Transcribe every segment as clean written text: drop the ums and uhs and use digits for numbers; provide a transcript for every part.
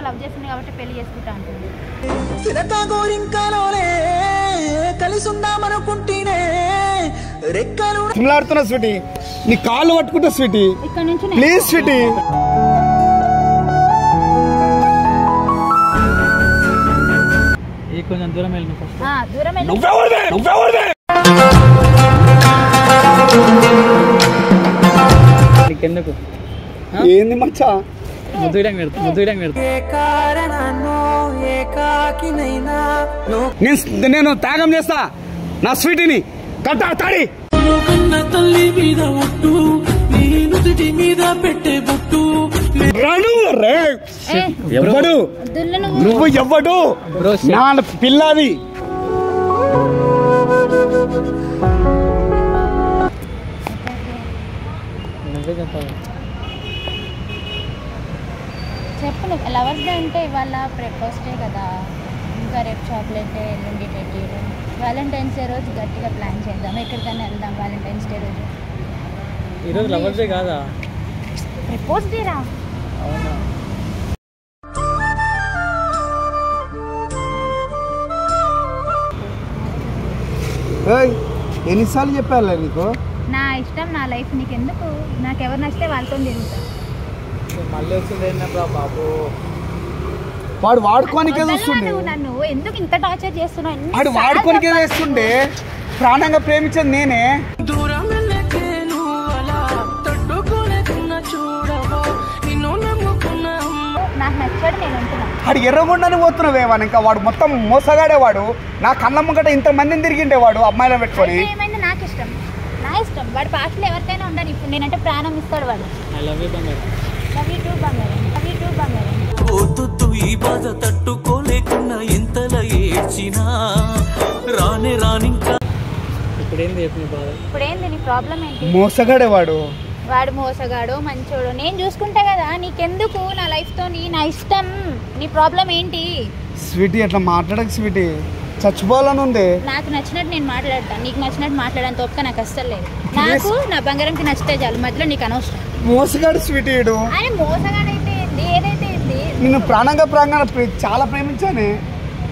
Love చేస్తుంది కాబట్టి పెళ్లి చేసుకుంటా అంటుంది. స్వీటీ నీ కాళ్ళు పట్టుకుంటా స్వీటీ, ఇక్కడ నుంచి ప్లీజ్ స్వీటీ. కొంచెం దూరం వెళ్ళి దూరం నీకెందుకు ఏంది మచ్చా ముద్దుడం నేను త్యాగం చేస్తా నా స్వీటీని కట్టా తాడి తల్లి మీద ఒట్టు నీ నుదుటి మీద పెట్టే బొట్టు ఎవ్వడు నువ్వు ఎవ్వడు నా పిల్లది. చెప్పు లవర్స్ డే అంటే ఇవాళ బ్రేక్ఫాస్టే కదా, ఇంకా రేపు చాక్లెట్, ఎల్లుండి టెడ్డీలు. వ్యాలంటైన్స్ డే రోజు గట్టిగా ప్లాన్ చేద్దాం, ఎక్కడికైనా వెళ్దాం. వ్యాలంటైన్స్ డే రోజు ఈరోజు లవర్స్ డే కాదా, ప్రపోజ్ డే రా. అవునా ఎన్నిసార్లు చెప్పాలా నీకు? నా ఇష్టం, నా లైఫ్, నీకెందుకు? నాకు ఎవరు నచ్చితే వాళ్ళతో తిరుగుతా. మళ్ళీ వచ్చింది బాబు, వాడు వాడుకోనికే చూస్తుండే. నన్ను ఎందుకు ఇంత టార్చర్ చేస్తున్నావు? వాడు వాడుకోనికే చేస్తుండే, ప్రాణంగా ప్రేమించేది నేనే. నాకు నచ్చాడు, నేను ఉంటున్నా. వాడు ఎర్రగొండని పోతున్నావేమో, ఇంకా వాడు మొత్తం మోసగాడే. వాడు నా కళ్ళ ముంగట ఇంతమందిని తిరిగిండే వాడు అమ్మాయిలను పెట్టుకొని. ఏమైంది? నాకు ఇష్టం, నా ఇష్టం. వాడు పాటలు ఎవరికైనా ఉండదు. ఇప్పుడు నేనంటే ప్రాణం ఇస్తాడు వాడు. ఐ లవ్ యూ బంగారం. లవ్ యూ టూ బంగారం, లవ్ యూ టూ బంగారం. ఈ బాధ తట్టుకోలేకున్నా ఎంతలా ఏడ్చినా రానే రానింకా. ఇప్పుడేంది చెప్పిన బాధ? ఇప్పుడేంది నీ ప్రాబ్లం ఏంటి? మోసగాడే వాడు. వాడు మోసగాడు మంచోడు, నేను చూసుకుంటా కదా. నీకెందుకు? నా లైఫ్తో నా ఇష్టం. నీ ప్రాబ్లం ఏంటి? స్వీటీ అట్లా మాట్లాడక స్వీటీ, చచ్చిపోవాలని ఉంది. నాకు నచ్చినట్టు నేను మాట్లాడతాను, నీకు నచ్చినట్టు మాట్లాడడానికి ఒక్క నాకు అస్సలు లేదు. నాకు నా బంగారంకి నచ్చితే చాలు, మధ్యలో నీకు అనవసరం. మోసగాడు స్వీటీ. ఆయన మోసగాడైతే ఏంది, ఏదైతే ఏంది. నిన్ను ప్రాణంగా చాలా ప్రేమించానే.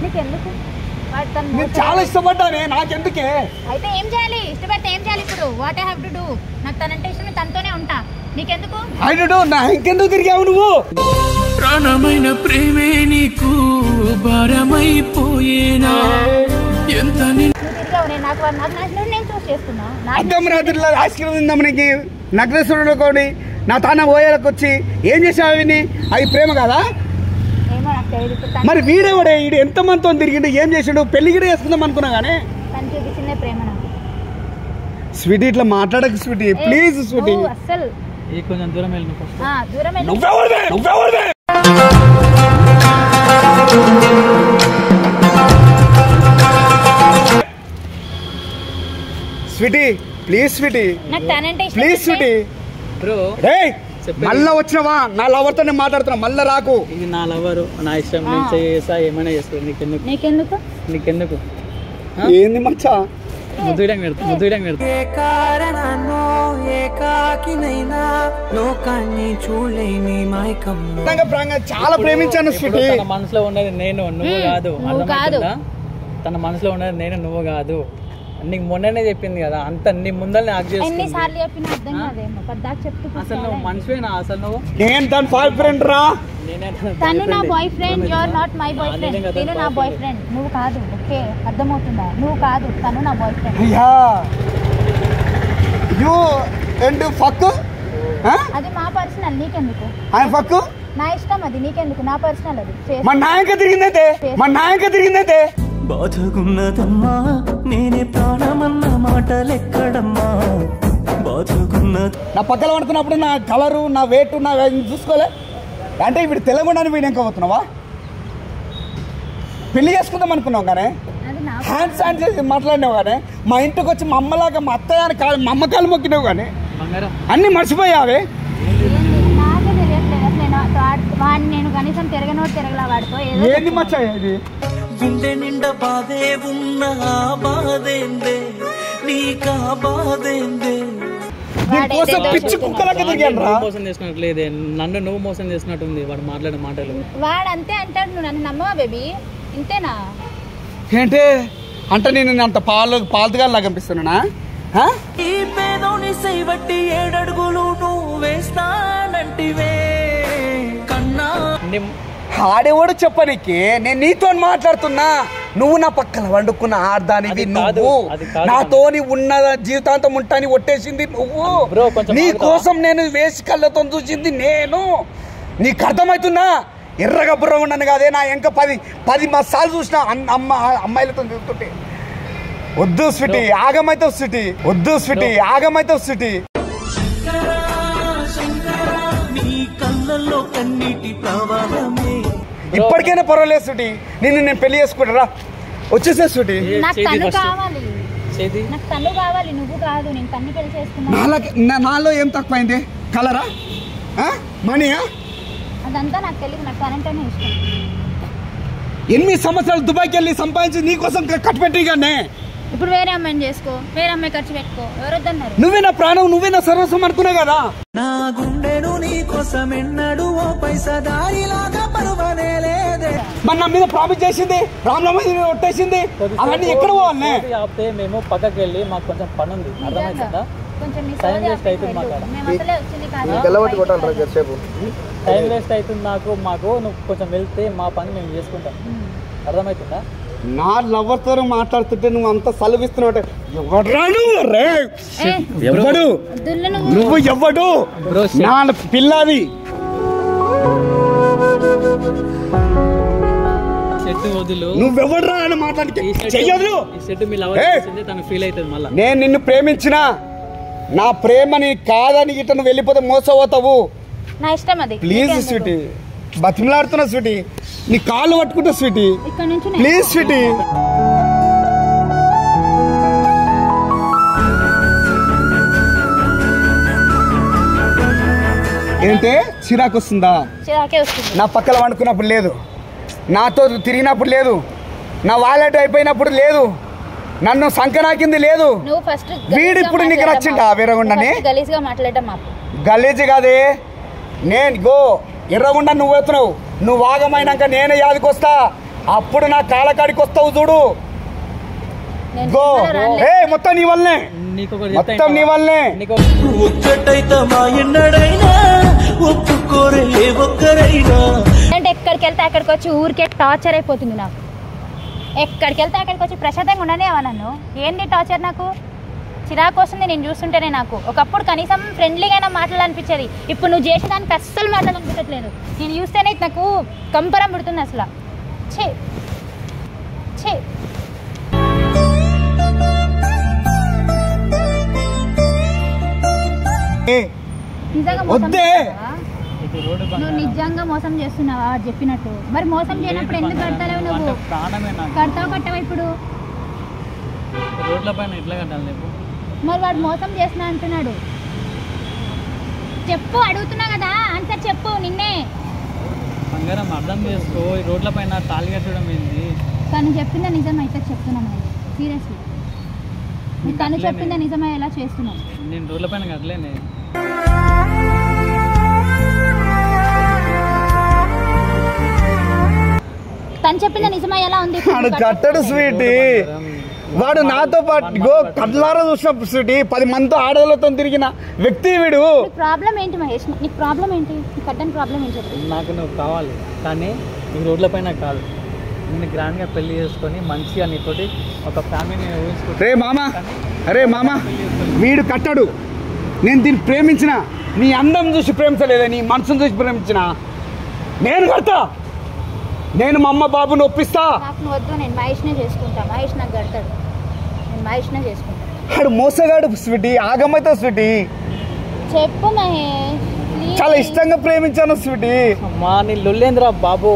నీకెందుకు? నేను చాలా ఇష్టపడ్డానే, నాకెందుకే? అయితే ఏం చేయాలి? ఇష్టపడితే ఏం చేయాలి ఇప్పుడు? What I have to do? నాకు తనంటే ఇష్టం, తనతోనే ఉంటా. నీకెందుకు? నా ఇంకెందుకు తిరిగావు నువ్వు? ప్రాణమైన ప్రేమే నీకు భారమైపోయేనా? ఎంత తిరిగావు. నాకు నచ్చినట్టు నేను చూస్ చేస్తున్నా. అద్దం రాత్రిలో ఆశీర్వదిందాం నీకు నగ్నేశ్వరుడు కోడి నా తాన ఓయలకు వచ్చి ఏం చేసావు? అవి ప్రేమ కదా? మరి వీడేవాడే, వీడు ఎంత మందితో తిరిగిండు, ఏం చేసాడు? పెళ్లి గిడ చేసుకుందాం అనుకున్నా కానీ తను చూపించిందే ప్రేమ నాకు. స్వీటీ ఇట్లా మాట్లాడక స్వీటీ, ప్లీజ్ స్వీటీ. అస్సలు కొంచెం దూరం వెళ్ళి దూరం స్వీటీ, ప్లీజ్ స్వీటీ, నాకు తనంటే ఇష్టం. Please Sweety. బ్రో మళ్ళా వచ్చినావా? నా లవర్ తోనే మాట్లాడుతున్నా, మళ్ళా రాకు. ఇది నా లవరు, నా ఇష్టం, నేను చేసా ఏమైనా చేసుకో. నీకెందుకు ఏంది మచ్చా? ముద్దుడం చాలా ప్రేమించాను స్వీటీ. తన మనసులో ఉన్నది నేను, నువ్వు కాదు. తన మనసులో ఉన్నది నేను, నువ్వు కాదు. నీకు మొన్ననే చెప్పింది కదా, అంత నీ ముందర అసలు నువ్వు మనిషివేనా? అసలు నువ్వు నేను తన బాయ్ ఫ్రెండ్ రా. తను నా boyfriend, you are not my boyfriend. నేను నా బాయ్ ఫ్రెండ్, నువ్వు కాదు. ఓకే, అర్థమవుతుందా? నువ్వు కాదు, తను నా boyfriend. You and fuck అది మా పర్సనల్, నీకెందుకు? ఐ ఫక్ నా ఇష్టం, అది నీకెందుకు? నా పర్సనల్ అది. మన నాయక తిరిగిందైతే బాధకున్నదమ్మా, నేనే ప్రాణమన్న మాటలెక్కడమ్మా బాధకున్నది. నా పక్కన పడుతున్నప్పుడు నా కలరు, నా వెయిట్, నా చూసుకోలే అంటే ఇప్పుడు తెలంగాణ వీడికి పోతున్నావా? పెళ్లి చేసుకుందాం అనుకున్నావు కానీ హ్యాండ్స్ చేసి మాట్లాడినావు కానీ, మా ఇంటికి వచ్చి మా అమ్మలాగా మా అత్తయ్య కాదు మా అమ్మ కాలు మొక్కినావు కానీ అన్ని మర్చిపోయావే. నేను కనీసం తిరగలా వాడితో. ఏంది మర్చాయి? గుండె నిండా బాధే ఉన్నా బాధేందే, నీకా బాధేందే. దీనికోసం పిచ్చి కుక్కలకి తిరిగాను రా. మోసం చేసినట్లేదే, నన్ను నువ్వు మోసం చేసినట్టుంది వాడు మాట్లాడే మాటలు. వాడు అంతే అంటాడు, నువ్వు నన్ను నమ్మవా బేబీ? ఇంతేనా ఏంటి అంటే నేను అంత పాలుగా లాగా కనిపిస్తున్నానా? ఈ పేదోని సైవట్టి 7 అడుగులు నువ్వు వేస్తానంటివే కన్నా. ఆడేవాడు చెప్పనీకి నేను నీతో మాట్లాడుతున్నా. నువ్వు నా పక్కన వండుకున్న ఆడదానివి నువ్వు, నాతోని ఉన్న జీవితాంతం ఉంటాని ఒట్టేసింది నువ్వు. నీ కోసం నేను వేసి కళ్ళతో చూసింది నేను. నీకు అర్థమవుతుందా? ఎర్రగా బుర్ర ఉన్నాను కాదే నా ఇంకా 10 మసాలు చూసిన అమ్మాయిలతో చూస్తుంటే. వద్దు స్వీటీ, ఆగమైతావు స్వీటీ, వద్దు స్వీటీ, ఆగమైతావు స్వీటీ. ఇప్పటికైనా పర్వాలేదు స్వీటీ, నేను పెళ్లి చేసుకుంటారా? వచ్చేసే స్వీటీ. నాకు తను కావాలి, నువ్వు కాదు. నేను తన్ని పెళ్లి చేసుకున్నా. నాలో ఏం తక్కువైంది? కలరా, మనీయా? అదంతా నాకు తెలియదు. నాకు తనంటేనే ఇష్టం. 8 సంవత్సరాలు దుబాయ్కి వెళ్ళి సంపాదించి నీకోసం కట్టుపెట్టిగానే. ఇప్పుడు వేరే అమ్మాయిని చేసుకో, వేరే అమ్మాయి ఖర్చు పెట్టుకో. ఎవరొద్దన్నారు? నువ్వే నా ప్రాణం, నువ్వే నా సర్వస్వం అనుకున్నావు కదా. నా గుండెను నీ కోసం ఎన్నడు ఓ పైసా దారిలాగా పరువనే లేదే. మన నా మీద ప్రామిస్ చేసింది, రామ్రామ ఒట్టేసింది. అవన్నీ ఎక్కడ పోవాలి? ఆపితే మేము పక్కకి వెళ్ళి మాకు కొంచెం పని ఉంది, అర్థమవుతుందా? టైం వేస్ట్ అవుతుంది మాకు, టైం వేస్ట్ అవుతుంది మాకు. నువ్వు కొంచెం వెళ్తే మా పని మేము చేసుకుంటాం, అర్థమవుతుందా? నా లవర్తో మాట్లాడుతుంటే నువ్వు అంత సలవిస్తున్నావు. ఎవడు నువ్వు? ఎవడు నా పిల్లది? నువ్వెవడ్రా అని మాట్లాడితే నేను నిన్ను ప్రేమించిన, నా ప్రేమని కాదని ఇట్లా నువ్వు వెళ్ళిపోతే మోసపోతావు. నా ఇష్టం అది. ప్లీజ్ స్వీటీ, బతిమలాడుతున్నా స్వీటీ, నీ కాళ్ళు పట్టుకుంటా స్వీటీ, ప్లీజ్ స్వీటీ. ఏంటే చిరాకు వస్తుందా? నా పక్కన వండుకున్నప్పుడు లేదు, నాతో తిరిగినప్పుడు లేదు, నా వాలెట్ అయిపోయినప్పుడు లేదు, నన్ను సంకనాకింది లేదు. వీడు ఇప్పుడు నీకు నచ్చిందా? వీరగుండని గలీజు కాదే. నేను గో ఎర్రగుండ నువ్వు ఎత్తున్నావు, నువ్వు వాగమైనాక నేనే యాదికొస్తా, అప్పుడు నా కాళ్ళకాడికి వస్తావు చూడు. గో మొత్తం నీ వల్లనే, మొత్తం నీ వల్లనే. అంటే ఎక్కడికి వెళ్తే అక్కడికి వచ్చి ఊరికే టార్చర్ అయిపోతుంది నాకు. ఎక్కడికి వెళ్తే అక్కడికి వచ్చి ప్రశాంతంగా ఉండనేవా నన్ను? ఏంది టార్చర్? నాకు చిరాకు వస్తుంది నేను చూస్తుంటేనే. నాకు ఒకప్పుడు కనీసం ఫ్రెండ్లీగా అయినా మాట్లాడాలనిపించేది, ఇప్పుడు నువ్వు చేసే దానికి అస్సలు మాట్లాడాలనిపించట్లేదు. నేను చూస్తేనే నాకు కంపరం పుడుతుంది అసలు. ఛీ ఛీ. నువ్వు నిజంగా మోసం చేస్తున్నావా చెప్పినట్టు? మరి మోసం చేయనప్పుడు ఎందుకు కడతావు నువ్వు? కట్టవా ఇప్పుడు? మరి వాడు మోసం చేస్తున్నా అంటున్నాడు. చెప్పు, అడుగుతున్నా కదా, ఆన్సర్ చెప్పు. నిన్నే బంగారం అర్థం చేసుకో. ఈ రోడ్ల పైన తాళి కట్టడం ఏంది? తను చెప్పిందా నిజమైతే చెప్తున్నాను సీరియస్లీ. తను చెప్పిందా నిజమే? ఎలా చేస్తున్నావు? నేను రోడ్ల పైన కట్టలేనే. తను చెప్పిందా నిజమా? ఎలా ఉంది? కట్టడు స్వీటీ, వాడు నాతో పాటు కళ్ళారా చూసిన స్వీటీ 10 మందితో ఆడవాళ్ళతో తిరిగిన వ్యక్తి వీడు. ప్రాబ్లం ఏంటి మహేష్? నీకు ప్రాబ్లం ఏంటి? కట్టని ప్రాబ్లం ఏంటి? నాకు నువ్వు కావాలి, కానీ ఈ రోడ్ల పైన కాదు. నిన్ను గ్రాండ్గా పెళ్లి చేసుకొని మంచిగా నీతోటి ఒక ఫ్యామిలీని ఊహించుకుంటా. రే మామా, అరే మామా, వీడు కట్టడు. నేను దీన్ని ప్రేమించిన, నీ అందం చూసి ప్రేమించలేదా, నీ మనసును చూసి ప్రేమించిన. నేను కడతా, నేను మా అమ్మ బాబుని ఒప్పిస్తా. నాకు వద్దు, నేను మహేష్నే చేసుకుంటా. మహేష్ నాకు కడతాడు, నేను మహేష్నే చేసుకుంటా. వాడు మోసగాడు స్వీటీ, ఆగమైతే స్వీటీ. చెప్పు మహేష్, చాలా ఇష్టంగా ప్రేమించాను స్వీటీ. మా నీ లొల్లేంద్ర బాబు,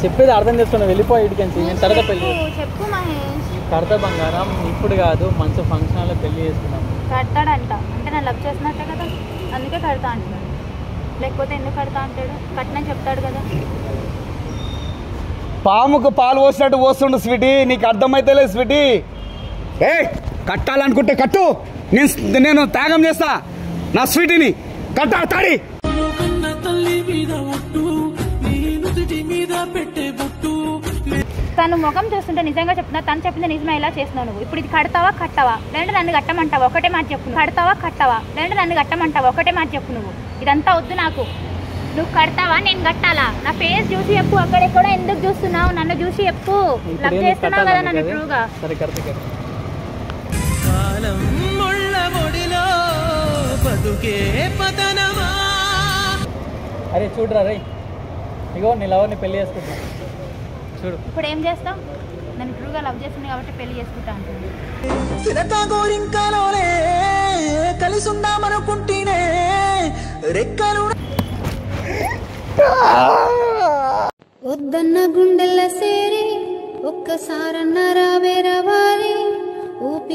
చెప్పేది అర్థం చేసుకున్నా. వెళ్ళిపోయి ఇడికి నేను తర్వాత పెళ్లి చెప్పు మహేష్. కడతా బంగారం, ఇప్పుడు కాదు, మంచి ఫంక్షన్ హాల్లో పెళ్లి చేసుకున్నాం. కడతాడంట అంటే నేను లవ్ చేసినట్టే కదా, అందుకే కడతా అంటాడు. లేకపోతే ఎందుకు కడతా అంటాడు? కట్టినని చెప్తాడు కదా. పాముకు పాలు పోసినట్టు పోస్తుండు స్వీటీ, నీకు అర్థమైతేలేదు స్వీటీ. ఏ కట్టాలనుకుంటే కట్టు, నేను త్యాగం చేస్తా. నా స్వీటీని కట్టా తాడి. కన్న తల్లి మీద ఒట్టు నీ నుదుటి మీద పెట్టే బొట్టు. తను ముఖం చూస్తుంటే నిజంగా చెప్తున్నా, తను చెప్పింది నిజమే. ఇలా చేస్తున్నావు నువ్వు. ఇప్పుడు ఇది కడతావా కట్టవా, లేదంటే నన్ను కట్టమంటావా, ఒకటే మాట చెప్పు. కడతావా కట్టవా, లేదంటే నన్ను కట్టమంటావా, ఒకటే మాట చెప్పు. నువ్వు ఇదంతా వద్దు నాకు. నువ్వు కడతావా, నేను కట్టాలా? నా ఫేస్ చూసి చెప్పు. అక్కడెక్కడ ఎందుకు చూస్తున్నావు? నన్ను చూసి చెప్పు. లవ్ చేస్తున్నావు కదా నన్ను ట్రూగా. సరే కరెక్ట్. కాలం ముళ్ళ ఒడిలో బతుకే పతనమా. అరే చూడరా రే, ఇగో నీ లవర్ని పెళ్లి చేసుకుంటా చూడు. ఇప్పుడు ఏం చేస్తావు? నన్ను ట్రూగా లవ్ చేస్తుంది కాబట్టి పెళ్లి చేసుకుంటా అంటుంది. సిరకా గోరింకలోనే కలిసుందామనుకుంటేనే రెక్కలు వద్దన్న గుండెల సేరి ఒక్కసారన్న రావే రవాలి ఊపి